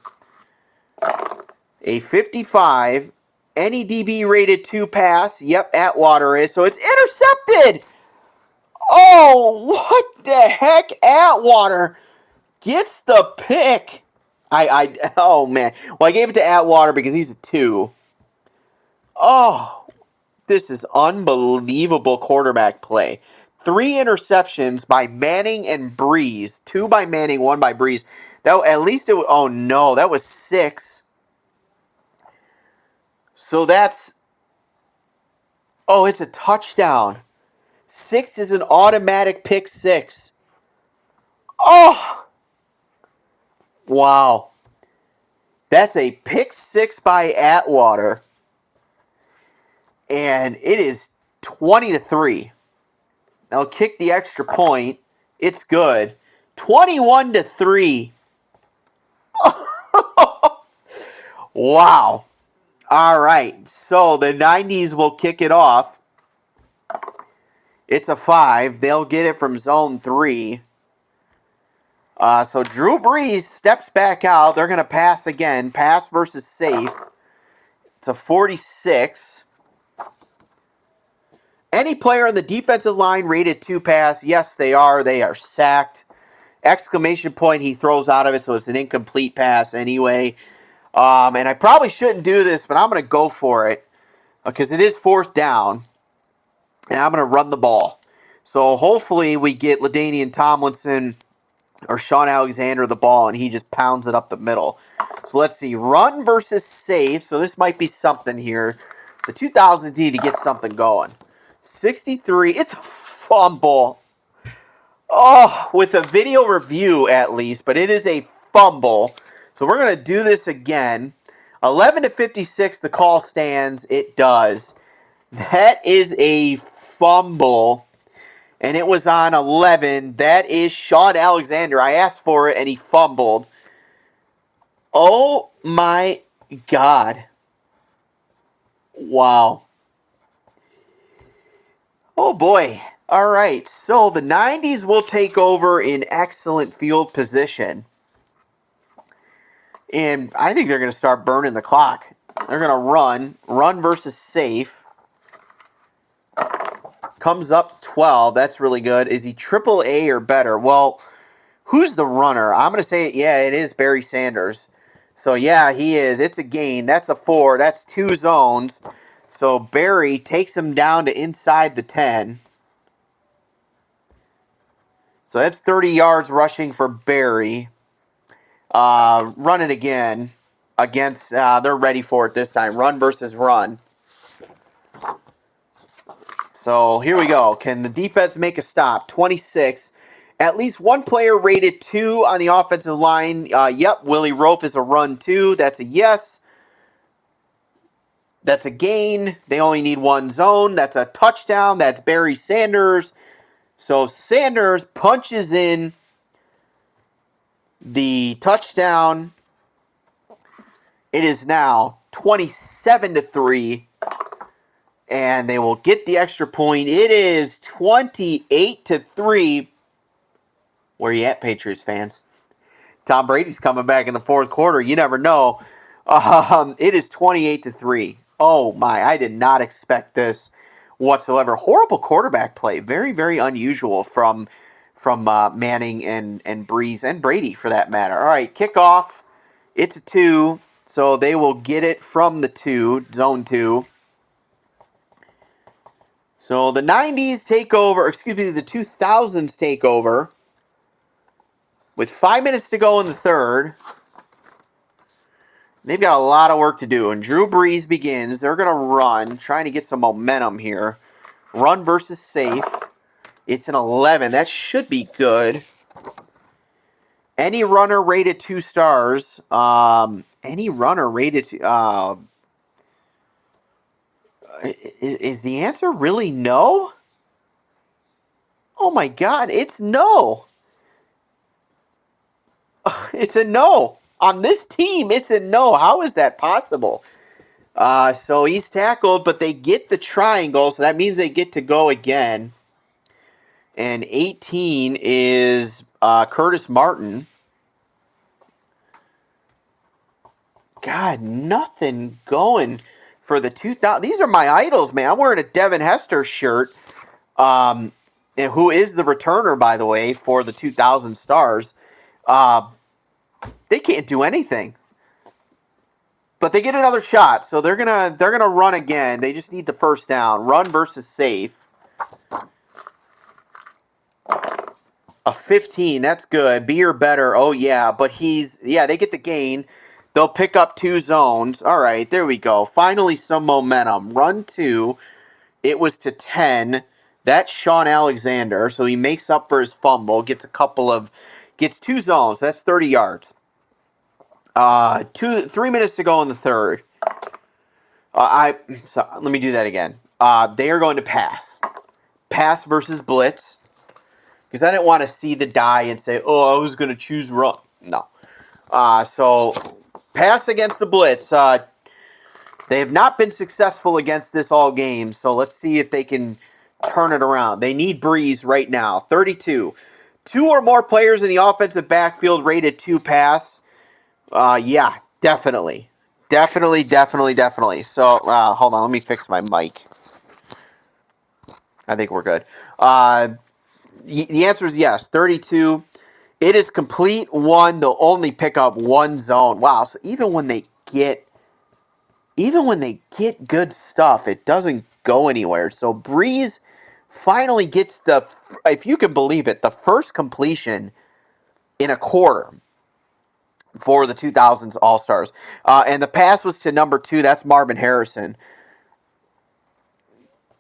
A 55. Any DB rated 2 pass. Yep, Atwater is. So it's intercepted. Oh, what the heck? Atwater gets the pick. Oh, man. Well, I gave it to Atwater because he's a 2. Oh, this is unbelievable quarterback play. 3 interceptions by Manning and Breeze. 2 by Manning, 1 by Breeze. That, at least it was, oh no, that was 6. So that's, oh, it's a touchdown. 6 is an automatic pick 6. Oh, wow. That's a pick 6 by Atwater. And it is 20-3. They'll kick the extra point. It's good. 21-3. Wow. All right. So the 90s will kick it off. It's a 5. They'll get it from zone 3. So Drew Brees steps back out. They're going to pass again. Pass versus safe. It's a 46. Any player on the defensive line rated 2 pass? Yes, they are. They are sacked. Exclamation point he throws out of it, so it's an incomplete pass anyway. And I probably shouldn't do this, but I'm going to go for it because it is 4th down, and I'm going to run the ball. So hopefully we get LaDainian Tomlinson or Sean Alexander the ball, and he just pounds it up the middle. So let's see. Run versus safe. So this might be something here. The 2000D to get something going. 63. It's a fumble. Oh, with a video review at least, but it is a fumble. So we're going to do this again. 11-56, the call stands. It does. That is a fumble. And it was on 11. That is Sean Alexander. I asked for it, and he fumbled. Oh, my God. Wow. Oh, boy. All right. So the 90s will take over in excellent field position. And I think they're going to start burning the clock. They're going to run. Run versus safe. Comes up 12. That's really good. Is he triple A or better? Well, who's the runner? I'm going to say, yeah, it is Barry Sanders. So, yeah, he is. It's a gain. That's a 4. That's 2 zones. So, Barry takes him down to inside the 10. So, that's 30 yards rushing for Barry. Run it again against, they're ready for it this time. Run versus run. So here we go. Can the defense make a stop? 26. At least one player rated 2 on the offensive line. Yep, Willie Rofe is a run 2. That's a yes. That's a gain. They only need 1 zone. That's a touchdown. That's Barry Sanders. So Sanders punches in the touchdown. It is now 27-3. And they will get the extra point. It is 28-3. Where you at, Patriots fans? Tom Brady's coming back in the 4th quarter. You never know. It is 28-3. Oh my! I did not expect this whatsoever. Horrible quarterback play. Very, very unusual from Manning and Breeze and Brady for that matter. All right, kickoff. It's a 2, so they will get it from the 2, zone 2. So the 90s take over, excuse me, the 2000s take over. With 5 minutes to go in the 3rd. They've got a lot of work to do. And Drew Brees begins. They're going to run, trying to get some momentum here. Run versus safe. It's an 11. That should be good. Any runner rated 2 stars. Any runner rated 2... is the answer really no? Oh my God, it's no. It's a no. On this team, it's a no. How is that possible? So he's tackled, but they get the triangle, so that means they get to go again. And 18 is Curtis Martin. God, nothing going for the 2000. These are my idols, man. I'm wearing a Devin Hester shirt, and who is the returner, by the way, for the 2000 Stars. They can't do anything. But they get another shot, so they're gonna run again. They just need the first down. Run versus safe. A 15, that's good. Be or better. Oh yeah, but they get the gain. They'll pick up 2 zones. All right, there we go. Finally some momentum. Run 2. It was to 10. That's Sean Alexander, so he makes up for his fumble. Gets 2 zones. That's 30 yards. 3 minutes to go in the third. Let me do that again. They are going to pass. Pass versus blitz. Because I didn't want to see the die and say, oh, I was going to choose run. No. So, pass against the blitz. They have not been successful against this all game, so let's see if they can turn it around. They need Breeze right now. 32. 2 or more players in the offensive backfield rated 2 pass. Yeah, definitely. Definitely. So, hold on, let me fix my mic. I think we're good. The answer is yes, 32. It is complete 1. They'll only pick up 1 zone. Wow, so even when they get good stuff, it doesn't go anywhere. So Breeze finally gets if you can believe it, the first completion in a quarter for the 2000s All-Stars. And the pass was to number 2. That's Marvin Harrison.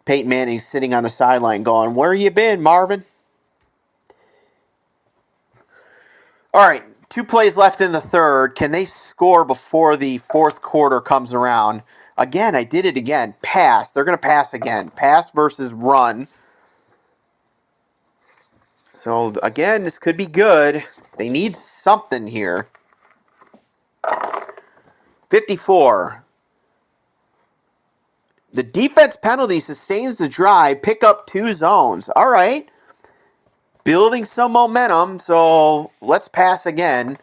Peyton Manning's sitting on the sideline going, where you been, Marvin? All right, 2 plays left in the third. Can they score before the fourth quarter comes around? Again, I did it again. Pass. They're going to pass again. Pass versus run. So, again, this could be good. They need something here. 54. The defense penalty sustains the drive. Pick up 2 zones. All right. Building some momentum, so let's pass again.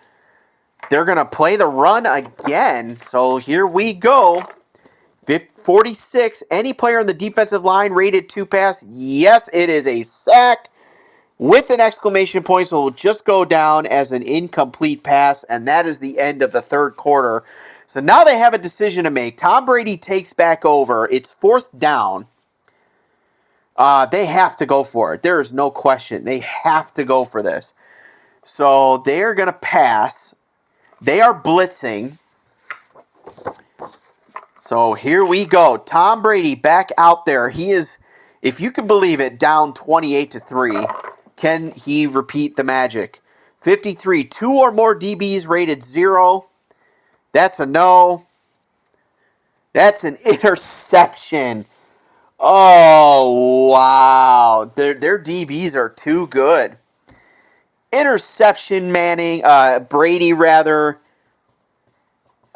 They're going to play the run again, so here we go. 46, any player on the defensive line rated 2 pass? Yes, it is a sack with an exclamation point, so it will just go down as an incomplete pass, and that is the end of the third quarter. So now they have a decision to make. Tom Brady takes back over. It's 4th down. They have to go for it. There is no question. They have to go for this. So they are going to pass. They are blitzing. So here we go. Tom Brady back out there. He is, if you can believe it, down 28-3. Can he repeat the magic? 53. 2 or more DBs rated 0. That's a no. That's an interception. Oh, wow. Their DBs are too good. Interception, Brady, rather.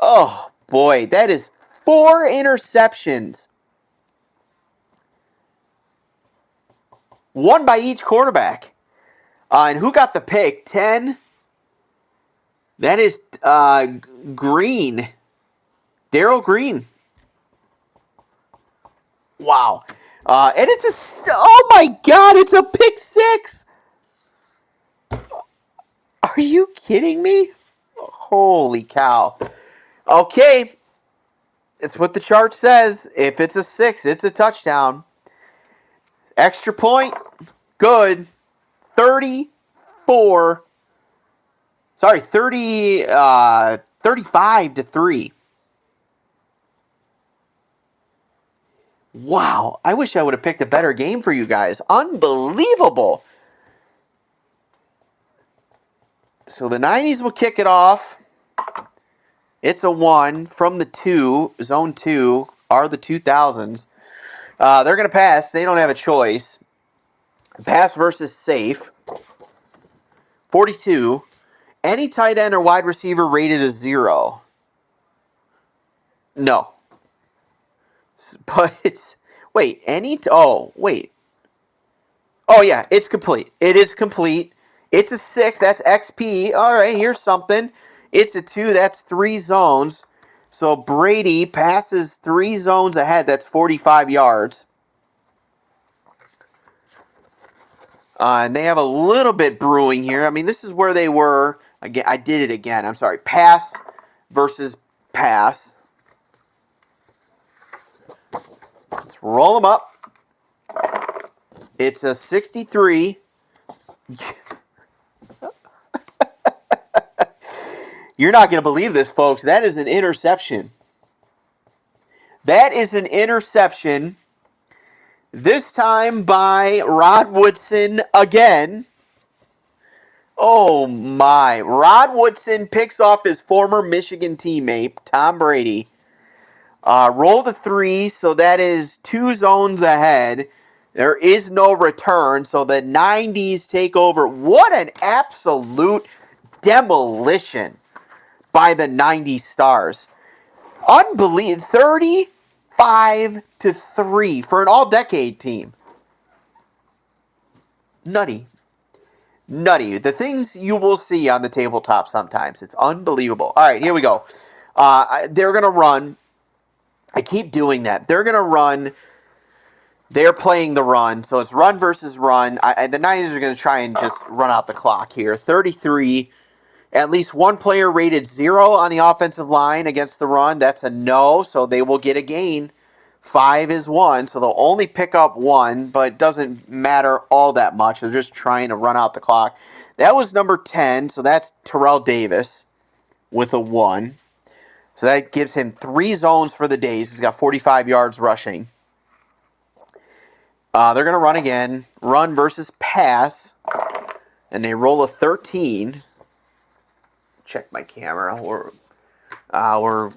Oh, boy. That is 4 interceptions. 1 by each quarterback. And who got the pick? 10? That is Green. Darryl Green. Wow. And it's oh my God, it's a pick 6. Are you kidding me? Holy cow. Okay. It's what the chart says. If it's a 6, it's a touchdown. Extra point. Good. 35-3. Wow, I wish I would have picked a better game for you guys. Unbelievable. So the 90s will kick it off. It's a 1 from the 2. Zone 2 are the 2000s. They're going to pass. They don't have a choice. Pass versus safe. 42. Any tight end or wide receiver rated a 0. No. But it's, wait, wait. Oh, yeah, it's complete. It is complete. It's a 6, that's XP. All right, here's something. It's a 2, that's 3 zones. So Brady passes 3 zones ahead. That's 45 yards. And they have a little bit brewing here. I mean, this is where they were. Again, I did it again. I'm sorry. Pass versus pass. Let's roll them up. It's a 63. You're not going to believe this, folks. That is an interception. That is an interception. This time by Rod Woodson again. Oh my. Rod Woodson picks off his former Michigan teammate, Tom Brady. Roll the 3, so that is 2 zones ahead. There is no return, so the 90s take over. What an absolute demolition by the 90 Stars. Unbelievable. 35-3 for an all-decade team. Nutty. Nutty. The things you will see on the tabletop sometimes. It's unbelievable. All right, here we go. They're going to run. I keep doing that. They're going to run. They're playing the run, so it's run versus run. The Niners are going to try and just run out the clock here. 33. At least one player rated 0 on the offensive line against the run. That's a no, so they will get a gain. 5 is 1, so they'll only pick up 1, but it doesn't matter all that much. They're just trying to run out the clock. That was number 10, so that's Terrell Davis with a 1. So that gives him 3 zones for the days. He's got 45 yards rushing. They're going to run again. Run versus pass. And they roll a 13. Check my camera. We're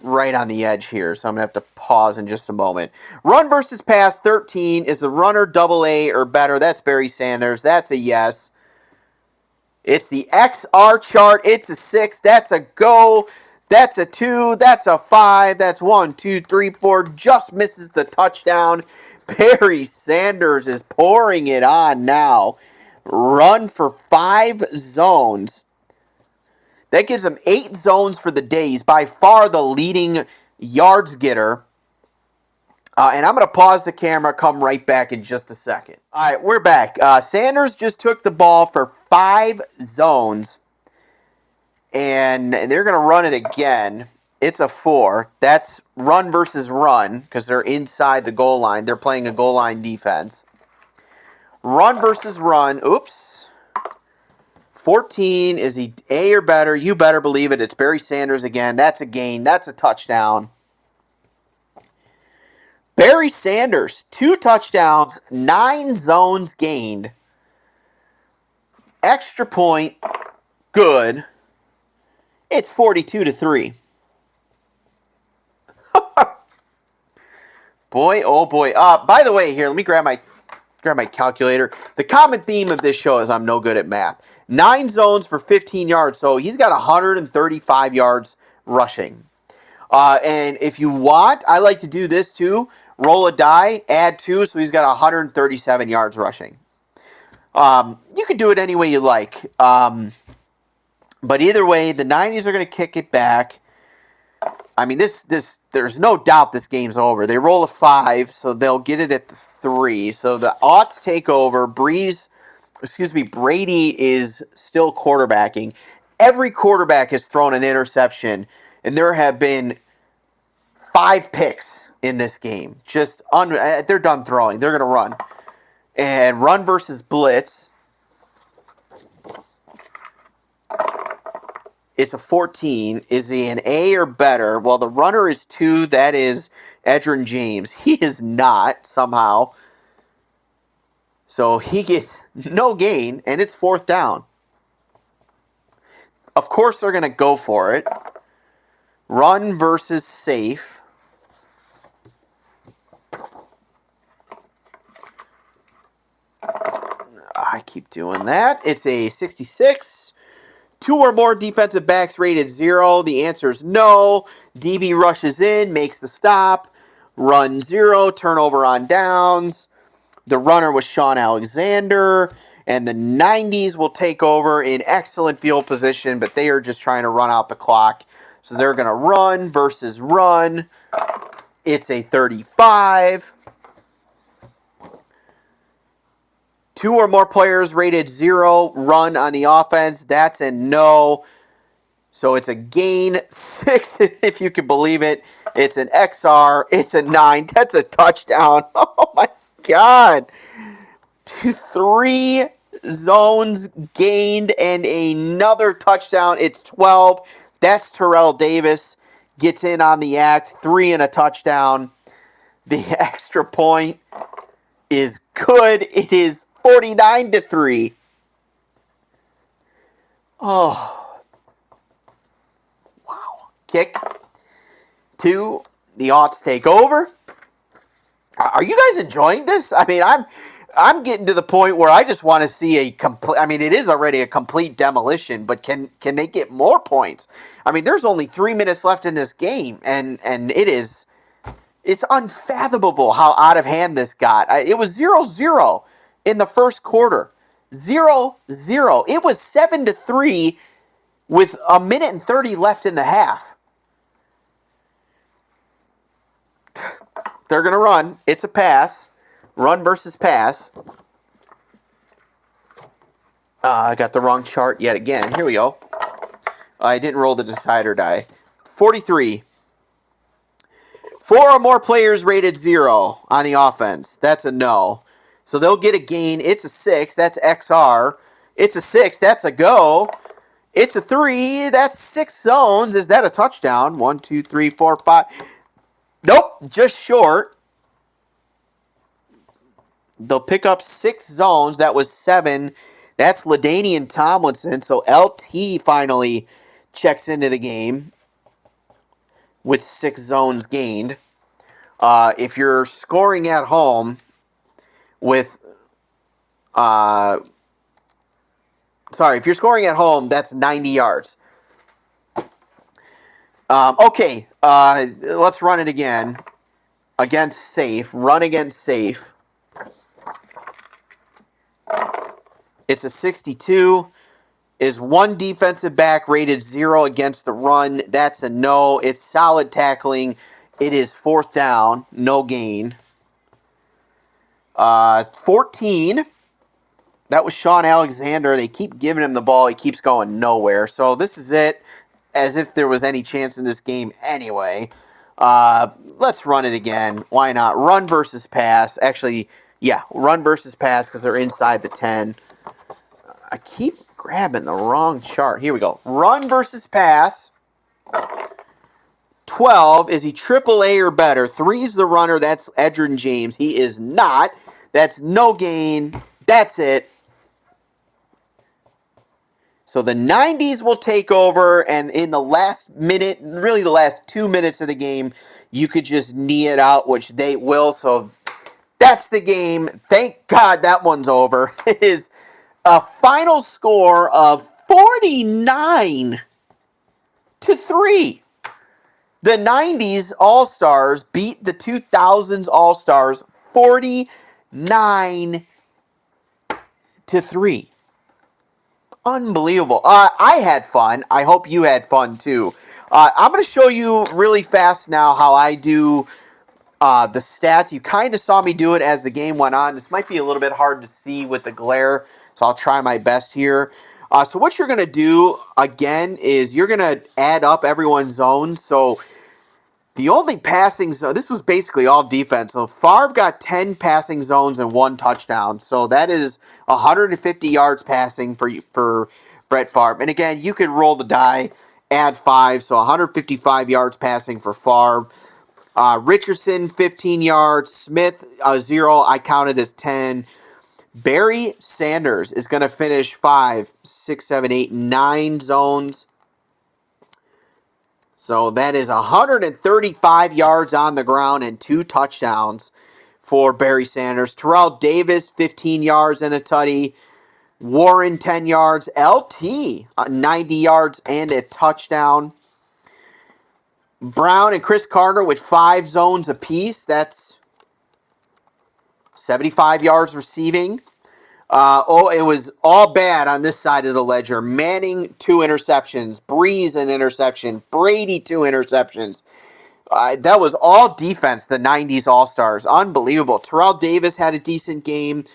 right on the edge here, so I'm going to have to pause in just a moment. Run versus pass, 13. Is the runner AA or better? That's Barry Sanders. That's a yes. It's the XR chart. It's a 6. That's a go. That's a 2. That's a 5. That's 1, 2, 3, 4. Just misses the touchdown. Barry Sanders is pouring it on now. Run for 5 zones. That gives him 8 zones for the day. He's by far the leading yards getter. And I'm going to pause the camera, come right back in just a second. All right, we're back. Sanders just took the ball for 5 zones. And they're going to run it again. It's a 4. That's run versus run because they're inside the goal line. They're playing a goal line defense. Run versus run. Oops. 14, is he A or better? You better believe it. It's Barry Sanders again. That's a gain. That's a touchdown. Barry Sanders, 2 touchdowns, 9 zones gained. Extra point, good. It's 42-3. Boy, oh boy. By the way, here, let me grab my calculator. The common theme of this show is I'm no good at math. 9 zones for 15 yards, so he's got 135 yards rushing. And if you want, I like to do this too. Roll a die, add 2, so he's got 137 yards rushing. You could do it any way you like. But either way, the 90s are going to kick it back. I mean, there's no doubt this game's over. They roll a 5, so they'll get it at the 3. So the Aughts take over. Brady is still quarterbacking. Every quarterback has thrown an interception, and there have been 5 picks in this game. They're done throwing. They're going to run. And run versus blitz. It's a 14. Is he an A or better? Well, the runner is 2. That is Edgerrin James. He is not, somehow. So he gets no gain, and it's 4th down. Of course they're going to go for it. Run versus safe. I keep doing that. It's a 66. 2 or more defensive backs rated 0. The answer is no. DB rushes in, makes the stop. Run 0, turnover on downs. The runner was Sean Alexander. And the 90s will take over in excellent field position, but they are just trying to run out the clock. So they're going to run versus run. It's a 35. 2 or more players rated 0 run on the offense. That's a no. So it's a gain 6, if you can believe it. It's an XR. It's a 9. That's a touchdown. Oh, my God. 3 zones gained and another touchdown. It's 12. That's Terrell Davis. Gets in on the act. 3 and a touchdown. The extra point is good. It is 49-3. Oh. Wow. Kick. 2. The Aughts take over. Are you guys enjoying this? I mean, I'm getting to the point where I just want to see a complete. I mean, it is already a complete demolition, but can they get more points? I mean, there's only 3 minutes left in this game, and it's unfathomable how out of hand this got. It was 0-0 in the first quarter. 0-0. It was 7-3 with 1:30 left in the half. They're going to run. It's a pass. Run versus pass. I got the wrong chart yet again. Here we go. I didn't roll the decider die. 43. 4 or more players rated 0 on the offense. That's a no. So they'll get a gain. It's a 6. That's XR. It's a 6. That's a go. It's a 3. That's 6 zones. Is that a touchdown? 1, 2, 3, 4, 5. Nope. Just short. They'll pick up 6 zones. That was 7. That's LaDainian Tomlinson. So LT finally checks into the game with 6 zones gained. If you're scoring at home with... if you're scoring at home, that's 90 yards. Okay, let's run it again. Against safe. Run against safe. It's a 62. Is 1 defensive back rated 0 against the run? That's a no. It's solid tackling. It is 4th down. No gain. 14. That was Sean Alexander. They keep giving him the ball. He keeps going nowhere. So this is it. As if there was any chance in this game anyway. Let's run it again. Why not? Run versus pass. Actually, yeah, run versus pass because they're inside the 10. I keep grabbing the wrong chart. Here we go. Run versus pass. 12. Is he AAA or better? 3 is the runner. That's Edgerrin James. He is not. That's no gain. That's it. So the 90s will take over, and in the last minute, really the last 2 minutes of the game, you could just knee it out, which they will. So that's the game. Thank God that one's over. It is a final score of 49-3. The 90s All-Stars beat the 2000s All-Stars 49-3. Unbelievable. I had fun. I hope you had fun too. I'm going to show you really fast now how I do the stats. You kind of saw me do it as the game went on. This might be a little bit hard to see with the glare, so I'll try my best here. So what you're going to do, again, is you're going to add up everyone's zones. So the only passing zone, this was basically all defense. So Favre got 10 passing zones and 1 touchdown. So that is 150 yards passing for Brett Favre. And again, you could roll the die, add 5. So 155 yards passing for Favre. Richardson, 15 yards. Smith, 0. I counted as 10. Barry Sanders is going to finish 5, 6, 7, 8, 9 zones. So that is 135 yards on the ground and 2 touchdowns for Barry Sanders. Terrell Davis, 15 yards and a tutty. Warren, 10 yards. LT, 90 yards and a touchdown. Brown and Chris Carter with 5 zones apiece. That's 75 yards receiving. It was all bad on this side of the ledger. Manning, 2 interceptions. Breeze, an interception. Brady, 2 interceptions. That was all defense, the 90s All-Stars. Unbelievable. Terrell Davis had a decent game.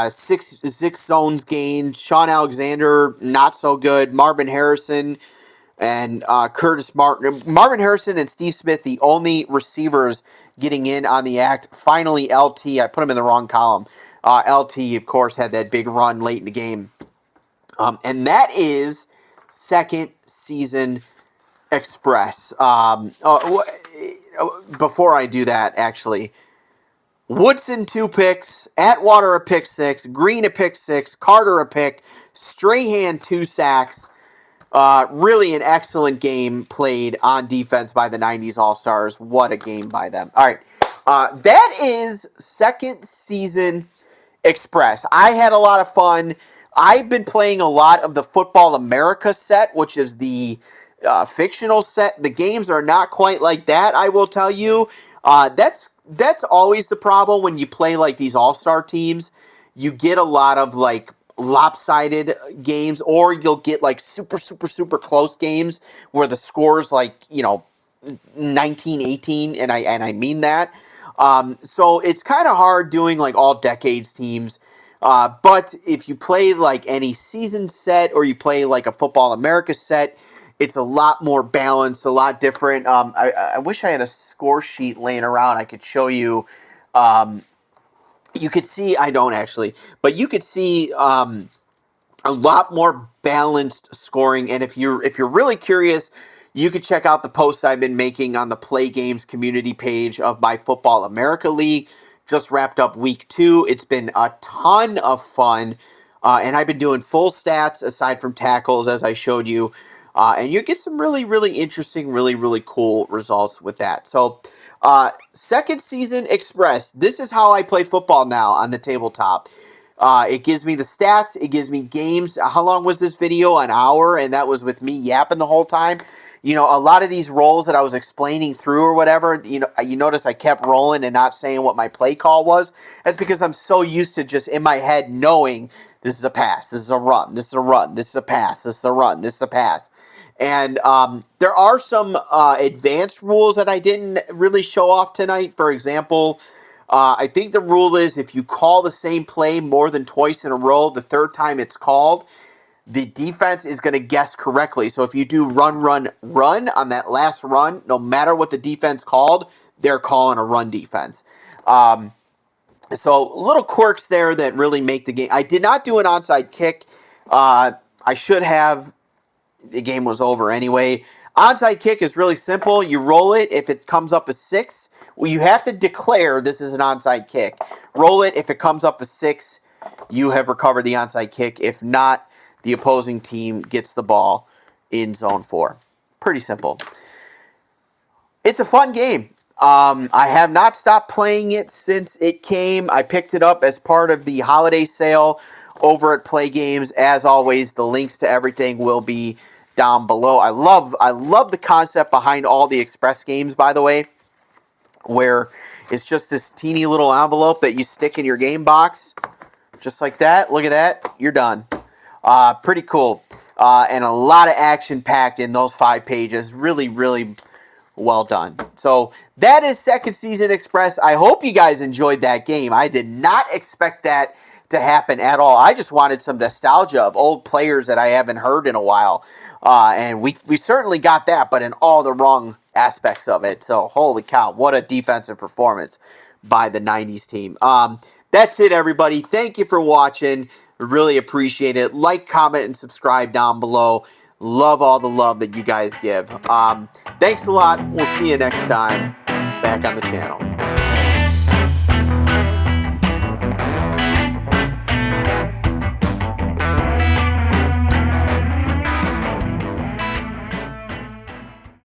Six zones gained. Sean Alexander, not so good. Marvin Harrison and Curtis Martin. Marvin Harrison and Steve Smith, the only receivers getting in on the act. Finally, LT. I put him in the wrong column. LT, of course, had that big run late in the game. And that is second season Express. Before I do that, actually, Woodson 2 picks, Atwater a pick 6, Green a pick 6, Carter a pick, Strahan 2 sacks. Really an excellent game played on defense by the 90s All-Stars. What a game by them. All right, that is second season Express. I had a lot of fun. I've been playing a lot of the Football America set, which is the fictional set. The games are not quite like that, I will tell you. That's always the problem when you play like these all-star teams. You get a lot of like lopsided games, or you'll get like super close games where the score's like, 19-18, and I mean that. So it's kind of hard doing like all decades teams. But if you play like any season set, or you play like a Football America set, it's a lot more balanced, a lot different. I wish I had a score sheet laying around. I could show you. You could see, I don't actually, but you could see a lot more balanced scoring. And if you're really curious, you could check out the posts I've been making on the Play Games community page of my Football America League. Just wrapped up week 2. It's been a ton of fun. And I've been doing full stats aside from tackles, as I showed you. And you get some really interesting, really cool results with that. So, second season Express. This is how I play football now on the tabletop. It gives me the stats. It gives me games. How long was this video? An hour, and that was with me yapping the whole time. A lot of these rolls that I was explaining through or whatever, you notice I kept rolling and not saying what my play call was. That's because I'm so used to just in my head knowing this is a pass, this is a run, this is a run, this is a pass, this is a run, this is a pass. And there are some advanced rules that I didn't really show off tonight. For example, I think the rule is if you call the same play more than twice in a row, the third time it's called, the defense is going to guess correctly. So if you do run on that last run, no matter what the defense called, they're calling a run defense. So little quirks there that really make the game. I did not do an onside kick. I should have. The game was over anyway. Onside kick is really simple. You roll it. If it comes up as 6, well, you have to declare this is an onside kick. Roll it. If it comes up as 6, you have recovered the onside kick. If not, the opposing team gets the ball in zone 4. Pretty simple. It's a fun game. I have not stopped playing it since it came. I picked it up as part of the holiday sale over at Play Games. As always, the links to everything will be down below. I love the concept behind all the Express games, by the way, where it's just this teeny little envelope that you stick in your game box, just like that. Look at that. You're done. Pretty cool. And a lot of action packed in those 5 pages. Really well done. So that is second season Express. I hope you guys enjoyed that game. I did not expect that to happen at all. I just wanted some nostalgia of old players that I haven't heard in a while. And we certainly got that, but in all the wrong aspects of it. So holy cow, what a defensive performance by the 90s team. That's it, everybody. Thank you for watching. Really appreciate it. Like, comment, and subscribe down below. Love all the love that you guys give. Thanks a lot. We'll see you next time back on the channel.